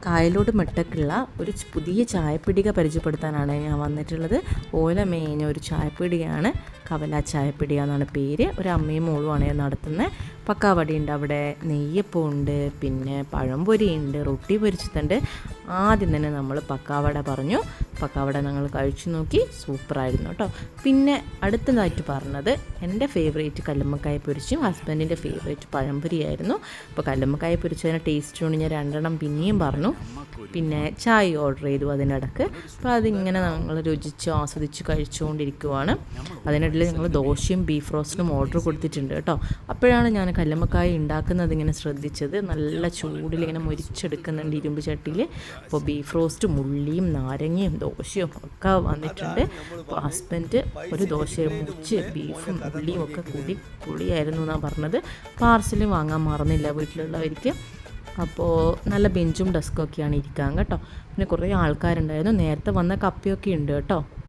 കായലോട് മെട്ടക്കുള്ള ഒരു പുതിയ ചായപ്പീടിക പരിചയപ്പെടുത്താനാണ് ഞാൻ വന്നിട്ടുള്ളത്. ഓല മേഞ്ഞ ഒരു ചായപ്പീടികയാണ്, കവല ചായപ്പീടിക എന്നാണ് പേര്. ഒരു അമ്മയും മോളുമാണ് നടത്തുന്നത്. പക്കാവടയുണ്ട്, അവിടെ നെയ്യപ്പം ഉണ്ട്, പിന്നെ പഴംപൊരി ഉണ്ട്, റൊട്ടി പൊരിച്ചതുണ്ട്. ആദ്യം തന്നെ നമ്മൾ പക്കാവട പറഞ്ഞു. പക്കാവട ഞങ്ങൾ കഴിച്ചു നോക്കി, സൂപ്പറായിരുന്നു കേട്ടോ. പിന്നെ അടുത്തതായിട്ട് പറഞ്ഞത് എൻ്റെ ഫേവറേറ്റ് കല്ലുമ്മക്കായ പൊരിച്ചും ഹസ്ബൻഡിൻ്റെ ഫേവറേറ്റ് പഴംപൊരിയായിരുന്നു. അപ്പോൾ കല്ലുമ്മക്കായ പൊരിച്ചതിന് ടേസ്റ്റ് കൊണ്ട് ഞാൻ 2 പിന്നെയും പറഞ്ഞു. പിന്നെ ചായ ഓർഡർ ചെയ്തു അതിനിടക്ക്. അപ്പോൾ അതിങ്ങനെ ഞങ്ങൾ രുചിച്ച് ആസ്വദിച്ച് കഴിച്ചുകൊണ്ടിരിക്കുവാണ്. അതിനിടയിൽ ഞങ്ങൾ ദോശയും ബീഫ് റോസ്റ്റും ഓർഡർ കൊടുത്തിട്ടുണ്ട് കേട്ടോ. അപ്പോഴാണ് ഞാൻ കല്ലുമ്മക്കായ ഉണ്ടാക്കുന്നത് ഇങ്ങനെ ശ്രദ്ധിച്ചത്. നല്ല ചൂടിൽ ഇങ്ങനെ മുരിച്ചെടുക്കുന്നുണ്ട് ഇരുമ്പ് ചട്ടിയിൽ. അപ്പോൾ ബീഫ് റോസ്റ്റും ഉള്ളിയും നാരങ്ങയും ദോശയും ഒക്കെ വന്നിട്ടുണ്ട്. അപ്പോൾ ഹസ്ബൻഡ് ഒരു ദോശ മുറിച്ച് ബീഫും ഉള്ളിയും ഒക്കെ കൂടി പൊളിയായിരുന്നു എന്നാണ് പറഞ്ഞത്. പാർസലും വാങ്ങാൻ മറന്നില്ല വീട്ടിലുള്ളവർക്ക്. അപ്പോൾ നല്ല ബെഞ്ചും ഡെസ്കൊക്കെയാണ് ഇരിക്കാൻ കേട്ടോ. പിന്നെ കുറേ ആൾക്കാരുണ്ടായിരുന്നു. നേരത്തെ വന്ന കപ്പയൊക്കെ ഉണ്ട് കേട്ടോ.